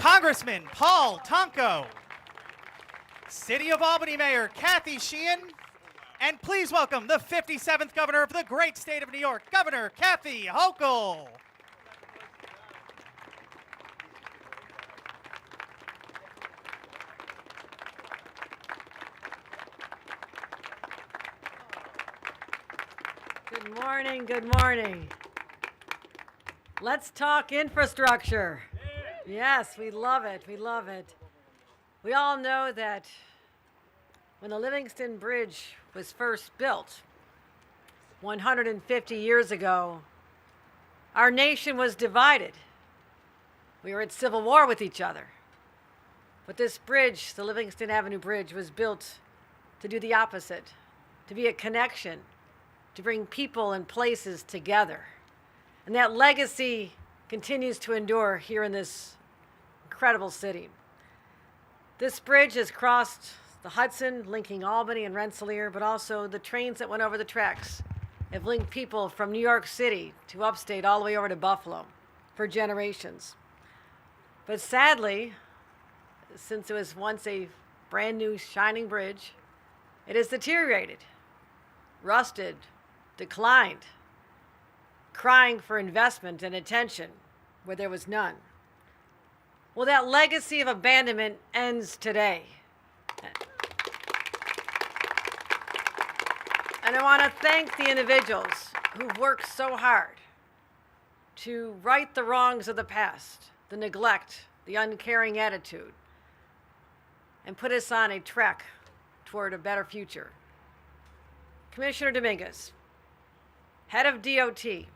Congressman Tonko, City of Albany Mayor Kathy Sheehan, and please welcome the 57th Governor of the great state of New York, Governor Kathy Hochul. Good morning, good morning. Let's talk infrastructure. Yes, we love it, we love it. We all know that when the Livingston Bridge was first built 150 years ago, our nation was divided. We were at civil war with each other. But this bridge, the Livingston Avenue Bridge, was built to do the opposite, to be a connection, to bring people and places together. And that legacy continues to endure here in this incredible city. This bridge has crossed the Hudson, linking Albany and Rensselaer, but also the trains that went over the tracks have linked people from New York City to upstate all the way over to Buffalo for generations. But sadly, since it was once a brand new shining bridge, it has deteriorated, rusted, declined, crying for investment and attention where there was none. Well, that legacy of abandonment ends today. And I want to thank the individuals who've worked so hard to right the wrongs of the past, the neglect, the uncaring attitude, and put us on a trek toward a better future. Commissioner Dominguez, head of DOT,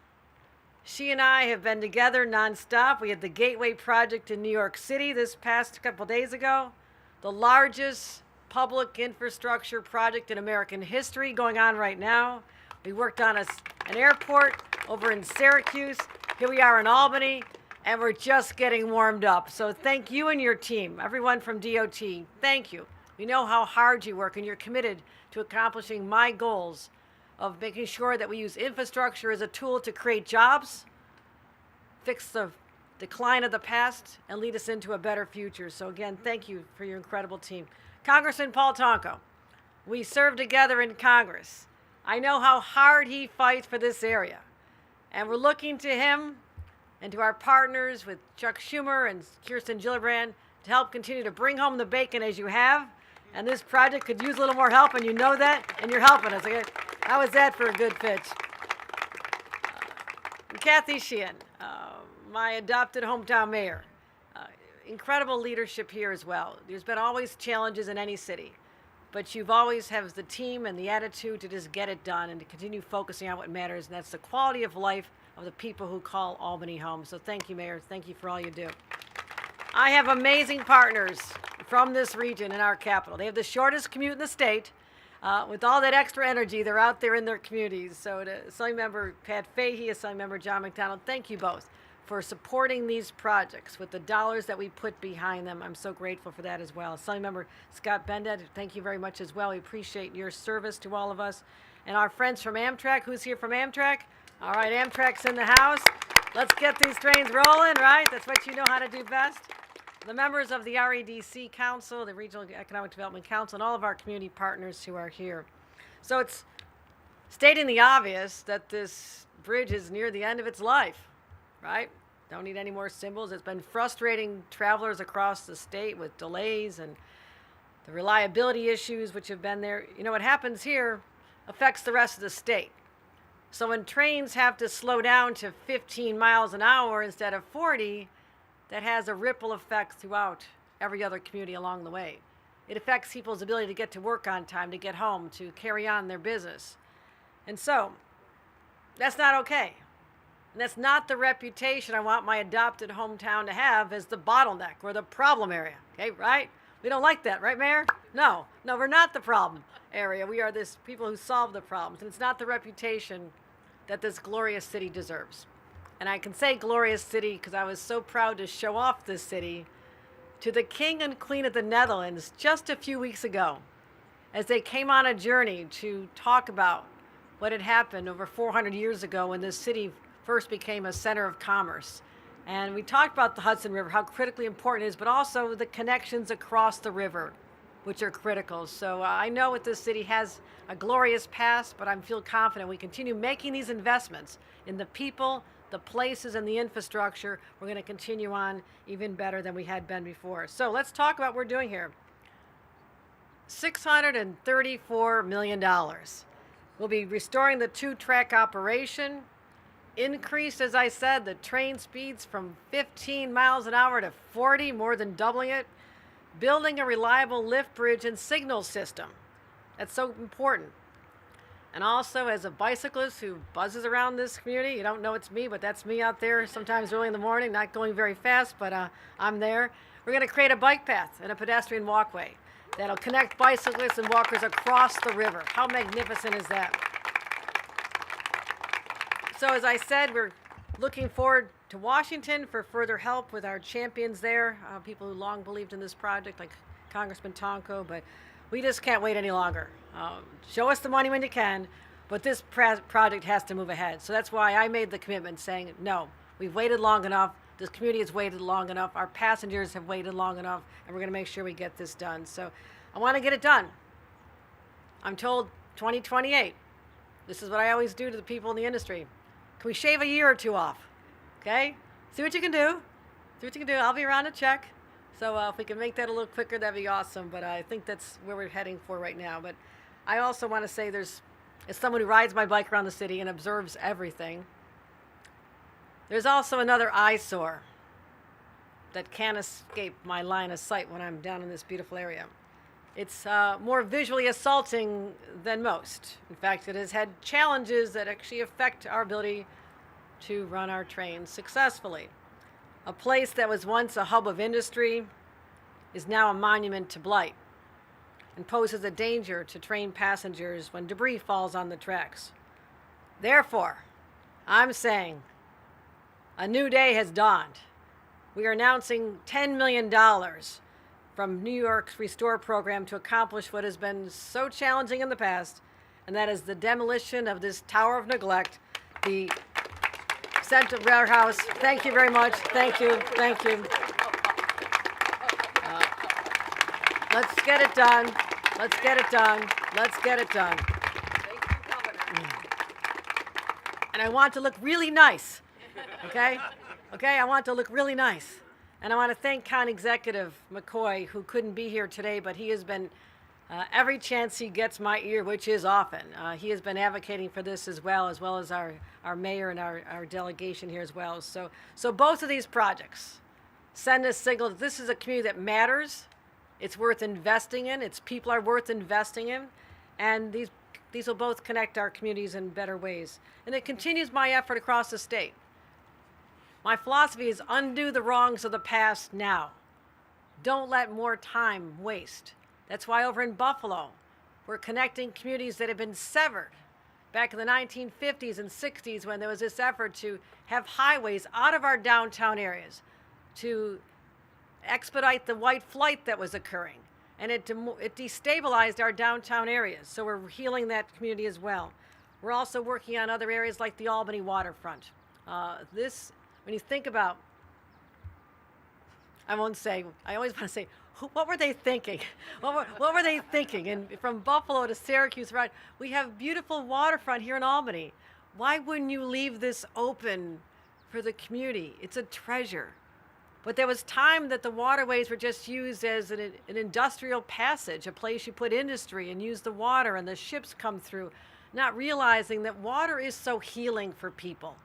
she and I have been together nonstop. We had the Gateway Project in New York City this past couple days ago, the largest public infrastructure project in American history going on right now. We worked on an airport over in Syracuse. Here we are in Albany, and we're just getting warmed up. So thank you and your team, everyone from DOT, thank you. We know how hard you work, and you're committed to accomplishing my goals of making sure that we use infrastructure as a tool to create jobs, fix the decline of the past, and lead us into a better future. So again, thank you for your incredible team. Congressman Tonko, we served together in Congress. I know how hard he fights for this area. And we're looking to him and to our partners with Chuck Schumer and Kirsten Gillibrand to help continue to bring home the bacon as you have. And this project could use a little more help, and you know that, and you're helping us. Okay? How is that for a good pitch? Kathy Sheehan, my adopted hometown mayor. Incredible leadership here as well. There's been always challenges in any city, but you've always have the team and the attitude to just get it done and to continue focusing on what matters, and that's the quality of life of the people who call Albany home. So thank you, Mayor. Thank you for all you do. I have amazing partners from this region in our capital. They have the shortest commute in the state. With all that extra energy, they're out there in their communities. So to Assemblymember Pat Fahey, Assemblymember John McDonald, thank you both for supporting these projects with the dollars that we put behind them. I'm so grateful for that as well. Assemblymember Scott Bendet, thank you very much as well. We appreciate your service to all of us. And our friends from Amtrak, who's here from Amtrak? All right, Amtrak's in the house. Let's get these trains rolling, right? That's what you know how to do best. The members of the REDC Council, the Regional Economic Development Council, and all of our community partners who are here. So it's stating the obvious that this bridge is near the end of its life, right? Don't need any more symbols. It's been frustrating travelers across the state with delays and the reliability issues which have been there. You know, what happens here affects the rest of the state. So when trains have to slow down to 15 miles an hour instead of 40, that has a ripple effect throughout every other community along the way. It affects people's ability to get to work on time, to get home, to carry on their business. And so, that's not okay. And that's not the reputation I want my adopted hometown to have as the bottleneck or the problem area, okay, right? We don't like that, right, Mayor? No, we're not the problem area. We are this people who solve the problems, and it's not the reputation that this glorious city deserves. And I can say glorious city because I was so proud to show off this city to the King and Queen of the Netherlands just a few weeks ago as they came on a journey to talk about what had happened over 400 years ago when this city first became a center of commerce And we talked about the Hudson River, how critically important it is, but also the connections across the river, which are critical. So I know that this city has a glorious past, but I feel confident we continue making these investments in the people, the places, and the infrastructure. We're going to continue on even better than we had been before. So let's talk about what we're doing here. $634 million. We'll be restoring the 2-track operation, increased, as I said, the train speeds from 15 miles an hour to 40, more than doubling it, building a reliable lift bridge and signal system. That's so important. And also, as a bicyclist who buzzes around this community, you don't know it's me, but that's me out there sometimes early in the morning, not going very fast, but I'm there. We're going to create a bike path and a pedestrian walkway that'll connect bicyclists and walkers across the river. How magnificent is that? So as I said, we're looking forward to Washington for further help with our champions there, people who long believed in this project, like Congressman Tonko, but we just can't wait any longer. Show us the money when you can, but this project has to move ahead. So that's why I made the commitment saying, no, we've waited long enough. This community has waited long enough. Our passengers have waited long enough, and we're going to make sure we get this done. So I want to get it done. I'm told 2028. This is what I always do to the people in the industry. Can we shave a year or two off? Okay? See what you can do. See what you can do. I'll be around to check. So if we can make that a little quicker, that'd be awesome. But I think that's where we're heading for right now. But I also want to say as someone who rides my bike around the city and observes everything, there's also another eyesore that can't escape my line of sight when I'm down in this beautiful area. It's more visually assaulting than most. In fact, it has had challenges that actually affect our ability to run our trains successfully. A place that was once a hub of industry is now a monument to blight and poses a danger to train passengers when debris falls on the tracks. Therefore, I'm saying a new day has dawned. We are announcing $10 million from New York's Restore program to accomplish what has been so challenging in the past, and that is the demolition of this tower of neglect, the Central Warehouse. Thank you very much. Thank you. Thank you. Let's get it done. Let's get it done. Let's get it done. Thank you, Governor. And I want to look really nice. Okay? Okay, I want to look really nice. And I want to thank County Executive McCoy, who couldn't be here today, but he has been, every chance he gets my ear, which is often, he has been advocating for this as well as our mayor and our delegation here as well. So both of these projects send a signal that this is a community that matters. It's worth investing in. Its people are worth investing in. And these will both connect our communities in better ways. And it continues my effort across the state. My philosophy is undo the wrongs of the past now. Don't let more time waste. That's why over in Buffalo, we're connecting communities that have been severed back in the 1950s and 60s when there was this effort to have highways out of our downtown areas to expedite the white flight that was occurring. And it destabilized our downtown areas. So we're healing that community as well. We're also working on other areas like the Albany waterfront. When you think about, I always want to say, what were they thinking? What were they thinking? And from Buffalo to Syracuse, right, we have beautiful waterfront here in Albany. Why wouldn't you leave this open for the community? It's a treasure. But there was time that the waterways were just used as an industrial passage, a place you put industry and use the water and the ships come through, not realizing that water is so healing for people.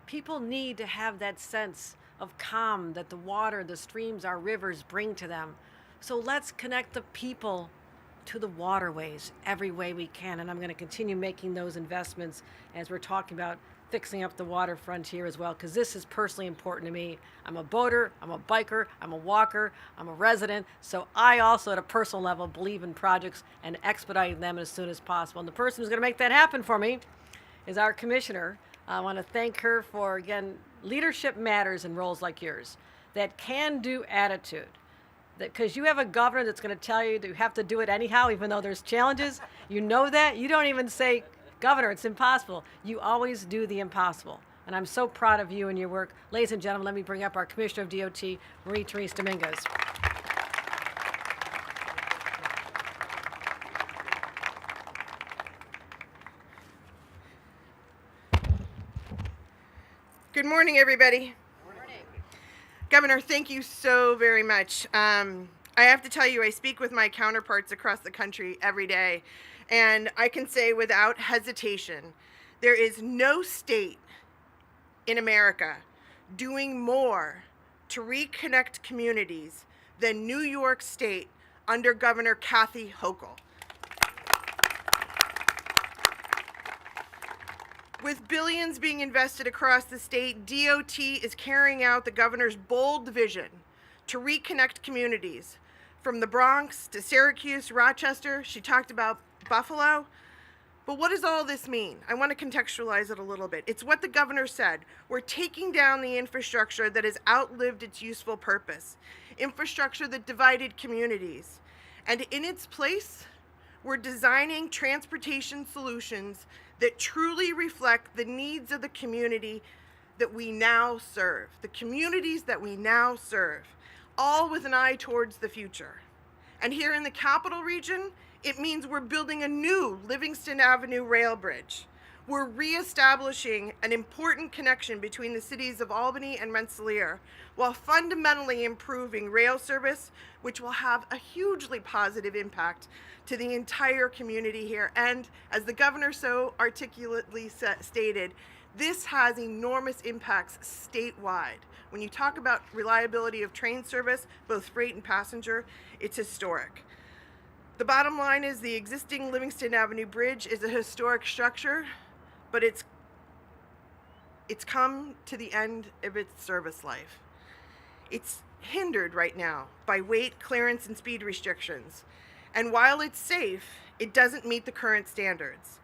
People need to have that sense of calm that the water, the streams, our rivers bring to them. So let's connect the people to the waterways every way we can. And I'm going to continue making those investments as we're talking about fixing up the waterfront here as well, because this is personally important to me. I'm a boater, I'm a biker, I'm a walker, I'm a resident. So I also, at a personal level, believe in projects and expediting them as soon as possible. And the person who's going to make that happen for me is our commissioner. I want to thank her for, again, leadership matters in roles like yours. That can-do attitude. Because you have a governor that's going to tell you that you have to do it anyhow, even though there's challenges. You know that. You don't even say, Governor, it's impossible. You always do the impossible. And I'm so proud of you and your work. Ladies and gentlemen, let me bring up our Commissioner of DOT, Marie-Therese Dominguez. Good morning, everybody. Governor, thank you so very much. I have to tell you, I speak with my counterparts across the country every day, and I can say without hesitation, there is no state in America doing more to reconnect communities than New York State under Governor Kathy Hochul. With billions being invested across the state, DOT is carrying out the governor's bold vision to reconnect communities. From the Bronx to Syracuse, Rochester, she talked about Buffalo. But what does all this mean? I want to contextualize it a little bit. It's what the governor said. We're taking down the infrastructure that has outlived its useful purpose, infrastructure that divided communities. And in its place, we're designing transportation solutions that truly reflect the needs of the community that we now serve, the communities that we now serve, all with an eye towards the future. And here in the Capital Region, it means we're building a new Livingston Avenue rail bridge. We're reestablishing an important connection between the cities of Albany and Rensselaer, while fundamentally improving rail service, which will have a hugely positive impact to the entire community here. And as the governor so articulately stated, this has enormous impacts statewide. When you talk about reliability of train service, both freight and passenger, it's historic. The bottom line is the existing Livingston Avenue Bridge is a historic structure, but it's come to the end of its service life. It's hindered right now by weight, clearance, and speed restrictions. And while it's safe, it doesn't meet the current standards.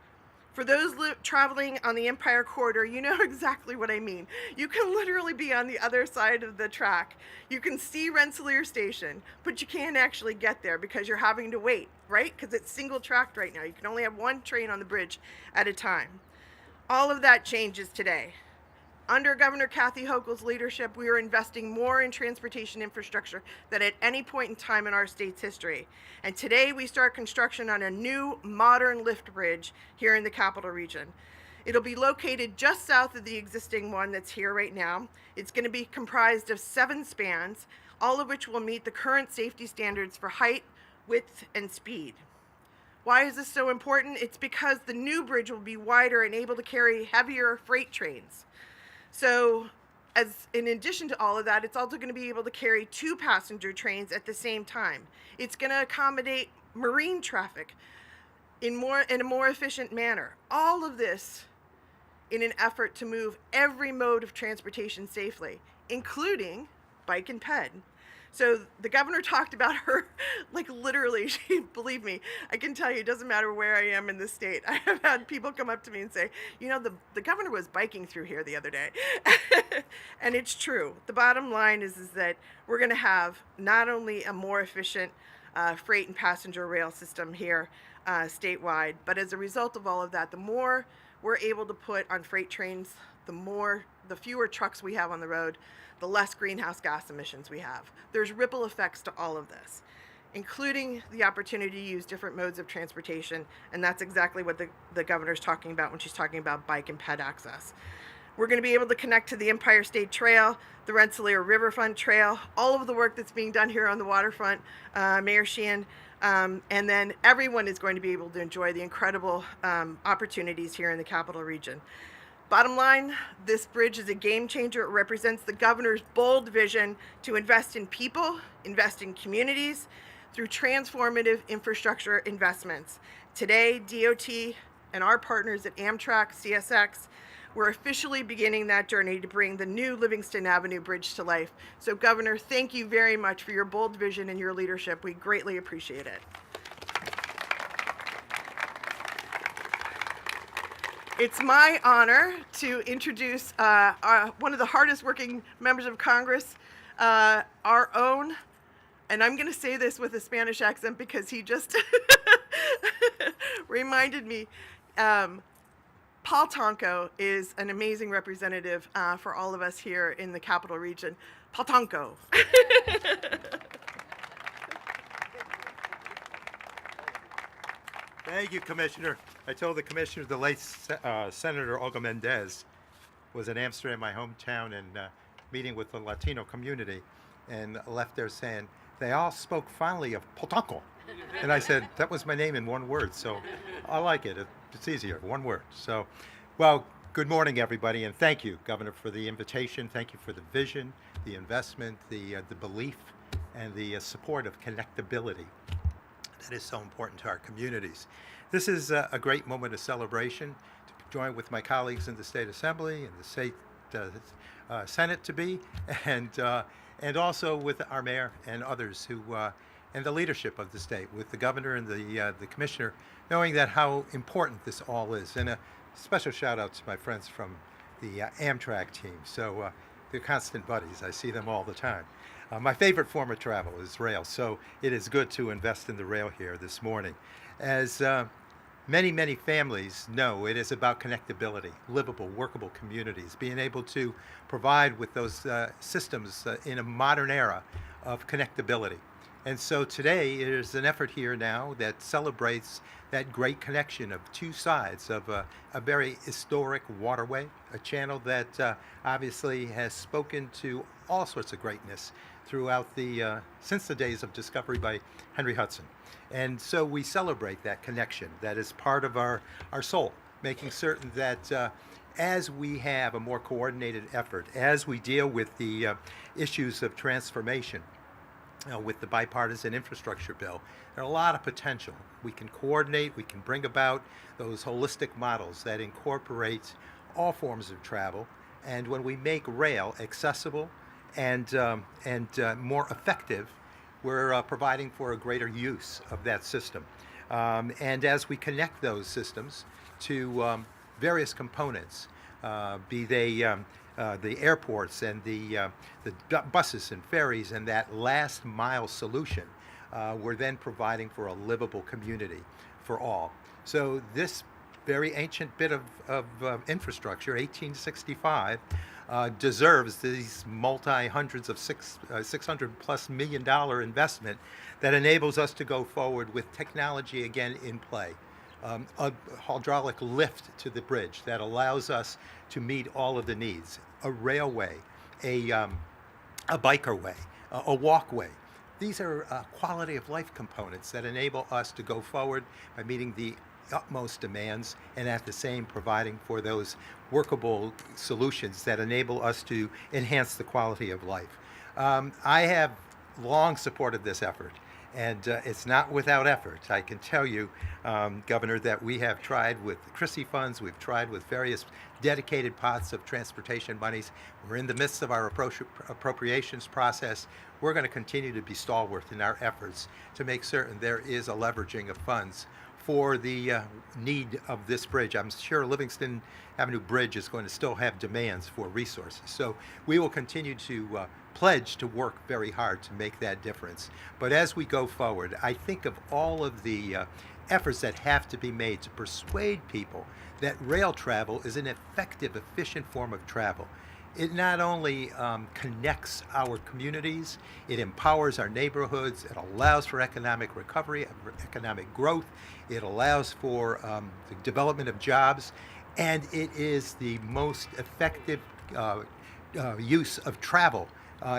For those traveling on the Empire Corridor, you know exactly what I mean. You can literally be on the other side of the track. You can see Rensselaer Station, but you can't actually get there because you're having to wait, right? Because it's single tracked right now. You can only have one train on the bridge at a time. All of that changes today. Under Governor Kathy Hochul's leadership, we are investing more in transportation infrastructure than at any point in time in our state's history. And today we start construction on a new modern lift bridge here in the Capital Region. It'll be located just south of the existing one that's here right now. It's going to be comprised of 7 spans, all of which will meet the current safety standards for height, width, and speed. Why is this so important? It's because the new bridge will be wider and able to carry heavier freight trains. So, in addition to all of that, it's also going to be able to carry 2 passenger trains at the same time. It's going to accommodate marine traffic in a more efficient manner. All of this in an effort to move every mode of transportation safely, including bike and ped. So the governor talked about her, like literally, believe me, I can tell you, it doesn't matter where I am in the state. I have had people come up to me and say, you know, the governor was biking through here the other day. And it's true. The bottom line is that we're going to have not only a more efficient freight and passenger rail system here statewide, but as a result of all of that, the more we're able to put on freight trains, the fewer trucks we have on the road, the less greenhouse gas emissions we have. There's ripple effects to all of this, including the opportunity to use different modes of transportation, and that's exactly what the governor's talking about when she's talking about bike and ped access. We're going to be able to connect to the Empire State Trail, the Rensselaer Riverfront Trail, all of the work that's being done here on the waterfront, Mayor Sheehan, and then everyone is going to be able to enjoy the incredible opportunities here in the Capital Region. Bottom line, this bridge is a game changer. It represents the governor's bold vision to invest in people, invest in communities through transformative infrastructure investments. Today, DOT and our partners at Amtrak, CSX, we're officially beginning that journey to bring the new Livingston Avenue Bridge to life. So, Governor, thank you very much for your bold vision and your leadership. We greatly appreciate it. It's my honor to introduce one of the hardest working members of Congress, our own, and I'm going to say this with a Spanish accent because he just reminded me, Paul Tonko is an amazing representative for all of us here in the Capital Region. Paul Tonko. Thank you, Commissioner. I told the Commissioner the late Senator Olga Mendez was in Amsterdam, my hometown, and meeting with the Latino community, and left there saying, they all spoke fondly of Potonco. And I said, that was my name in one word, so I like it. It's easier, one word. So, well, good morning, everybody, and thank you, Governor, for the invitation. Thank you for the vision, the investment, the belief, and the support of connectability. That is so important to our communities. This is a great moment of celebration to join with my colleagues in the State Assembly and the State Senate to be, and also with our mayor and others who, and the leadership of the state, with the governor and the commissioner, knowing that how important this all is. And a special shout out to my friends from the Amtrak team. So they're constant buddies. I see them all the time. My favorite form of travel is rail, so it is good to invest in the rail here this morning. As many families know, it is about connectability, livable, workable communities, being able to provide with those systems in a modern era of connectability. And so today there's an effort here now that celebrates that great connection of two sides of a very historic waterway, a channel that obviously has spoken to all sorts of greatness throughout since the days of discovery by Henry Hudson. And so we celebrate that connection that is part of our soul, making certain that as we have a more coordinated effort, as we deal with the issues of transformation, with the bipartisan infrastructure bill, there are a lot of potential. We can coordinate, we can bring about those holistic models that incorporate all forms of travel, and when we make rail accessible and more effective, we're providing for a greater use of that system. And as we connect those systems to various components, be they the airports and the buses and ferries and that last mile solution, we're then providing for a livable community for all. So this very ancient bit of infrastructure, 1865, deserves these multi-hundreds of $600+ million investment that enables us to go forward with technology again in play. A hydraulic lift to the bridge that allows us to meet all of the needs. A railway, a biker way, a walkway. These are quality of life components that enable us to go forward by meeting the utmost demands and at the same providing for those workable solutions that enable us to enhance the quality of life. I have long supported this effort, and it's not without effort. I can tell you, Governor, that we have tried with the Christie funds, we've tried with various dedicated pots of transportation monies. We're in the midst of our appropriations process. We're going to continue to be stalwart in our efforts to make certain there is a leveraging of funds for the need of this bridge. I'm sure Livingston Avenue Bridge is going to still have demands for resources. So we will continue to pledge to work very hard to make that difference. But as we go forward, I think of all of the efforts that have to be made to persuade people that rail travel is an effective, efficient form of travel. It not only connects our communities, it empowers our neighborhoods, it allows for economic recovery, economic growth, it allows for the development of jobs, and it is the most effective use of travel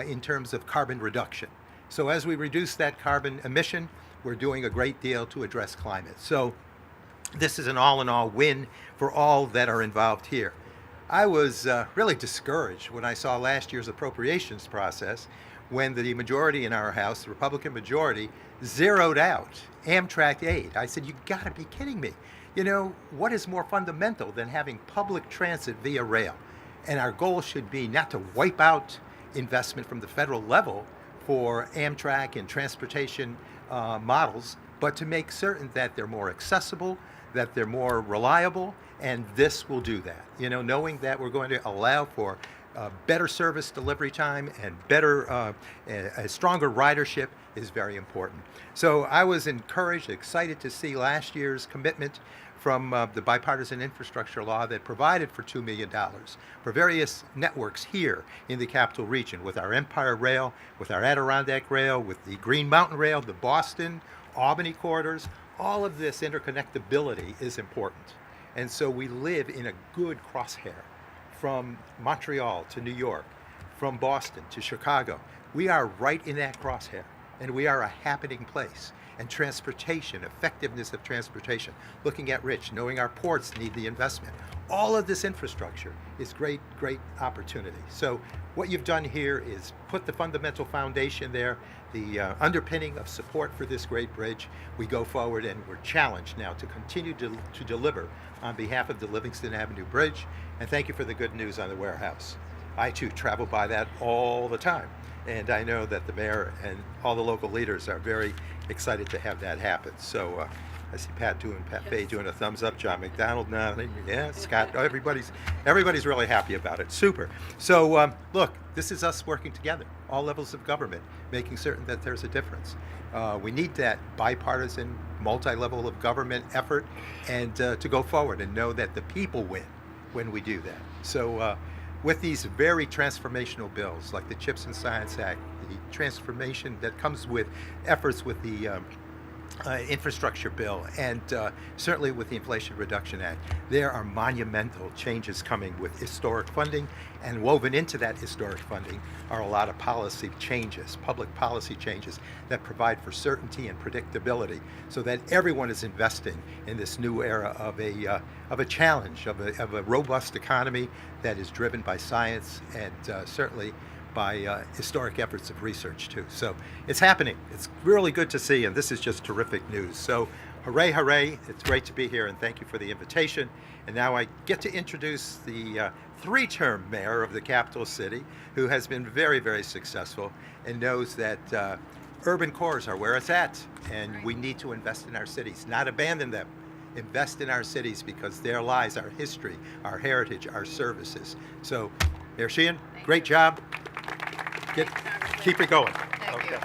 in terms of carbon reduction. So as we reduce that carbon emission, we're doing a great deal to address climate. So this is an all-in-all win for all that are involved here. I was really discouraged when I saw last year's appropriations process when the majority in our House, the Republican majority, zeroed out Amtrak aid. I said, you gotta be kidding me. You know, what is more fundamental than having public transit via rail? And our goal should be not to wipe out investment from the federal level for Amtrak and transportation models, but to make certain that they're more accessible, that they're more reliable, and this will do that. You know, knowing that we're going to allow for better service delivery time and better, a stronger ridership is very important. So I was encouraged, excited to see last year's commitment from the bipartisan infrastructure law that provided for $2 million for various networks here in the capital region with our Empire Rail, with our Adirondack Rail, with the Green Mountain Rail, the Boston, Albany corridors. All of this interconnectability is important. And so we live in a good crosshair from Montreal to New York, from Boston to Chicago. We are right in that crosshair, and we are a happening place. And transportation, effectiveness of transportation, looking at rich, knowing our ports need the investment. All of this infrastructure is great, great opportunity. So what you've done here is put the fundamental foundation there, the underpinning of support for this great bridge. We go forward and we're challenged now to continue to deliver on behalf of the Livingston Avenue Bridge. And thank you for the good news on the warehouse. I too travel by that all the time. And I know that the mayor and all the local leaders are very excited to have that happen. So I see Pat Fay doing a thumbs up, John McDonald nodding, yeah, Scott, everybody's really happy about it. Super. So look, this is us working together, all levels of government, making certain that there's a difference. We need that bipartisan, multi-level of government effort, and to go forward and know that the people win when we do that. So with these very transformational bills, like the CHIPS and Science Act, the transformation that comes with efforts with the infrastructure bill, and certainly with the Inflation Reduction Act, there are monumental changes coming with historic funding, and woven into that historic funding are a lot of policy changes, public policy changes that provide for certainty and predictability, so that everyone is investing in this new era of a challenge, of a robust economy that is driven by science and certainly by historic efforts of research too. So it's happening. It's really good to see, and this is just terrific news. So hooray, hooray. It's great to be here, and thank you for the invitation. And now I get to introduce the three-term mayor of the capital city, who has been very, very successful and knows that urban cores are where it's at, and we need to invest in our cities, not abandon them. Invest in our cities, because there lies our history, our heritage, our services. So, Mayor Sheehan, great job. Keep it going. Thank you.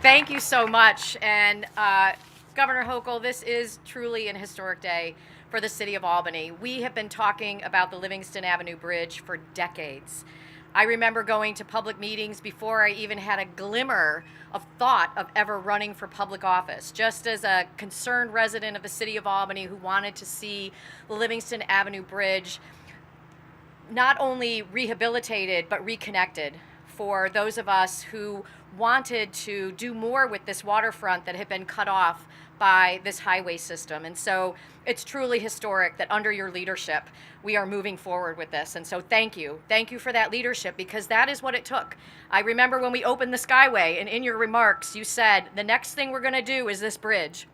Thank you so much. And Governor Hochul, this is truly an historic day for the city of Albany. We have been talking about the Livingston Avenue Bridge for decades. I remember going to public meetings before I even had a glimmer of thought of ever running for public office, just as a concerned resident of the city of Albany who wanted to see the Livingston Avenue Bridge not only rehabilitated but reconnected for those of us who wanted to do more with this waterfront that had been cut off by this highway system. And so it's truly historic that under your leadership we are moving forward with this. And so thank you for that leadership, because that is what it took. I remember when we opened the Skyway, and in your remarks you said the next thing we're going to do is this bridge.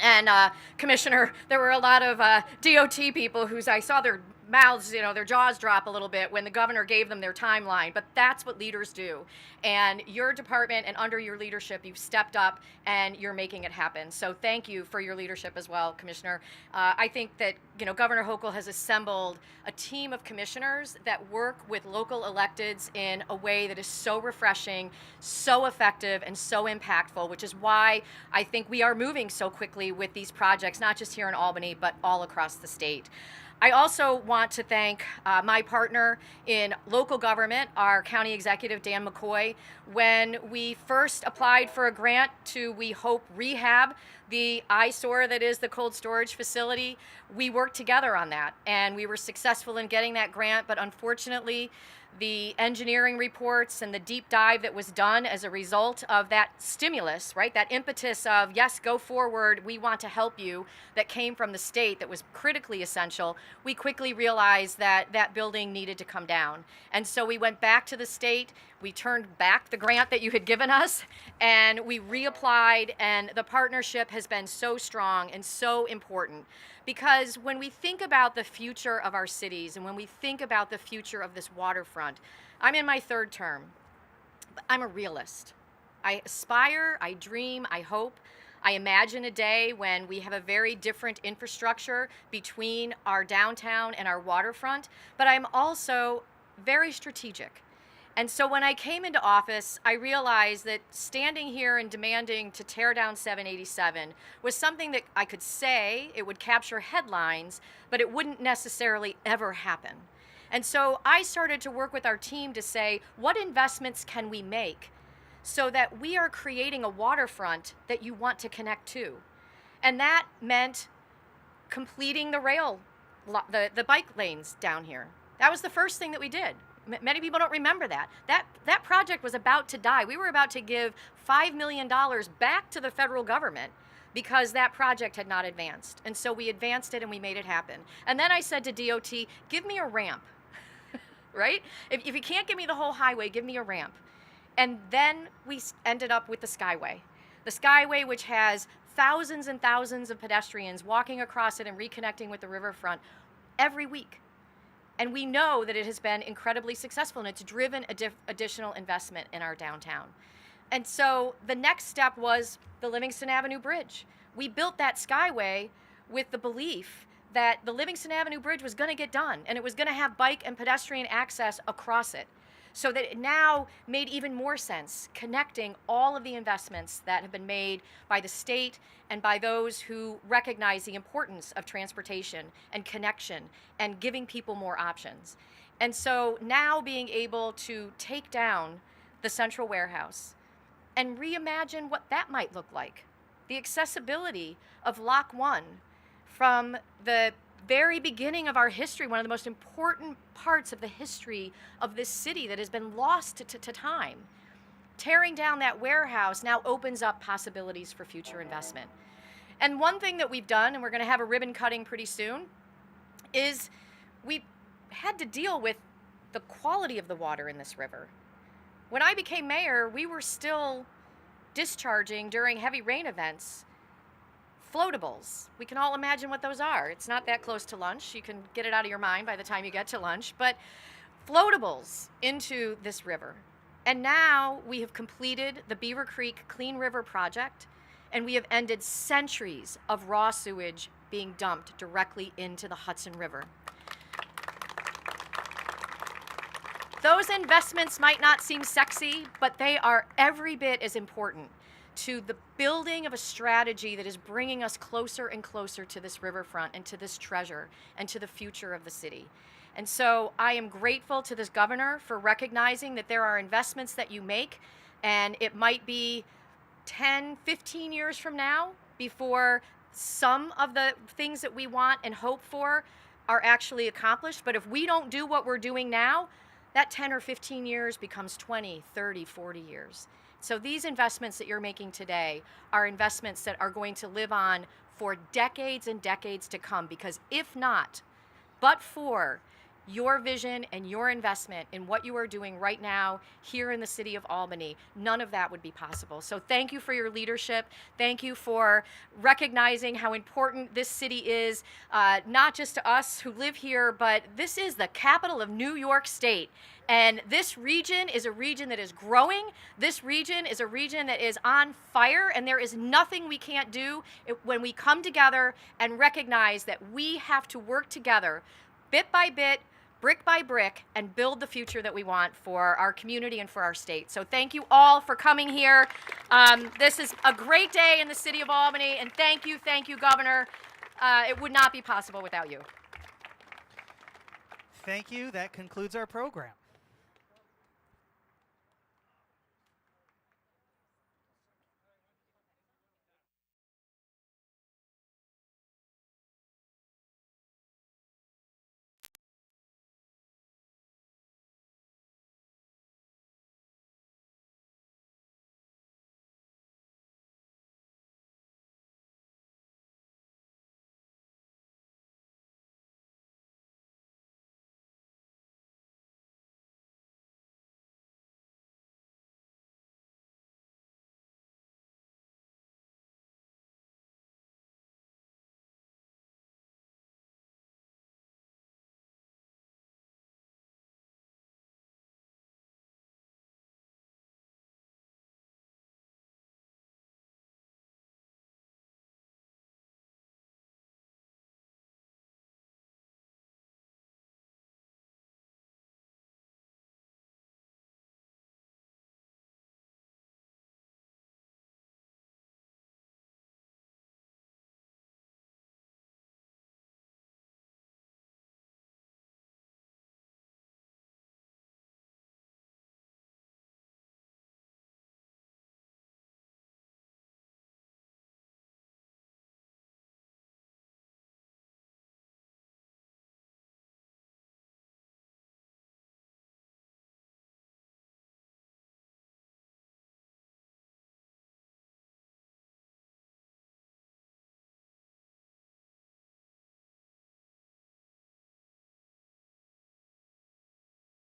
And Commissioner, there were a lot of DOT people whose I saw their mouths, their jaws drop a little bit when the governor gave them their timeline, but that's what leaders do. And your department and under your leadership, you've stepped up and you're making it happen. So thank you for your leadership as well, Commissioner. I think that, Governor Hochul has assembled a team of commissioners that work with local electeds in a way that is so refreshing, so effective, and so impactful, which is why I think we are moving so quickly with these projects, not just here in Albany, but all across the state. I also want to thank my partner in local government, our county executive, Dan McCoy. When we first applied for a grant to, we hope, rehab the eyesore that is the cold storage facility, we worked together on that, and we were successful in getting that grant, but unfortunately, the engineering reports and the deep dive that was done as a result of that stimulus, right, that impetus of, yes, go forward, we want to help you, that came from the state that was critically essential, we quickly realized that that building needed to come down. And so we went back to the state, we turned back the grant that you had given us, and we reapplied, and the partnership has been so strong and so important. Because when we think about the future of our cities and when we think about the future of this waterfront, I'm in my third term, but I'm a realist. I aspire, I dream, I hope, I imagine a day when we have a very different infrastructure between our downtown and our waterfront, but I'm also very strategic. And so when I came into office, I realized that standing here and demanding to tear down 787 was something that I could say, it would capture headlines, but it wouldn't necessarily ever happen. And so I started to work with our team to say, what investments can we make so that we are creating a waterfront that you want to connect to? And that meant completing the the bike lanes down here. That was the first thing that we did. Many people don't remember that. That project was about to die. We were about to give $5 million back to the federal government because that project had not advanced. And so we advanced it and we made it happen. And then I said to DOT, give me a ramp, right? If you can't give me the whole highway, give me a ramp. And then we ended up with the Skyway. The Skyway, which has thousands and thousands of pedestrians walking across it and reconnecting with the riverfront every week. And we know that it has been incredibly successful, and it's driven additional investment in our downtown. And so the next step was the Livingston Avenue Bridge. We built that Skyway with the belief that the Livingston Avenue Bridge was going to get done, and it was going to have bike and pedestrian access across it. So that it now made even more sense, connecting all of the investments that have been made by the state and by those who recognize the importance of transportation and connection and giving people more options. And so now being able to take down the central warehouse and reimagine what that might look like. The accessibility of Lock 1 from the very beginning of our history, one of the most important parts of the history of this city that has been lost to time. Tearing down that warehouse now opens up possibilities for future investment. And one thing that we've done, and we're going to have a ribbon cutting pretty soon, is we had to deal with the quality of the water in this river. When I became mayor, we were still discharging during heavy rain events floatables. We can all imagine what those are. It's not that close to lunch. You can get it out of your mind by the time you get to lunch, but floatables into this river. And now we have completed the Beaver Creek Clean River project, and we have ended centuries of raw sewage being dumped directly into the Hudson River. Those investments might not seem sexy, but they are every bit as important to the building of a strategy that is bringing us closer and closer to this riverfront and to this treasure and to the future of the city. And so I am grateful to this governor for recognizing that there are investments that you make, and it might be 10, 15 years from now before some of the things that we want and hope for are actually accomplished. But if we don't do what we're doing now, that 10 or 15 years becomes 20, 30, 40 years. So these investments that you're making today are investments that are going to live on for decades and decades to come, because if not, but for your vision and your investment in what you are doing right now here in the city of Albany, none of that would be possible. So thank you for your leadership. Thank you for recognizing how important this city is, not just to us who live here, but this is the capital of New York State. And this region is a region that is growing. This region is a region that is on fire, and there is nothing we can't do when we come together and recognize that we have to work together bit by bit, brick by brick, and build the future that we want for our community and for our state. So thank you all for coming here. This is a great day in the city of Albany, and thank you, Governor. It would not be possible without you. Thank you. That concludes our program.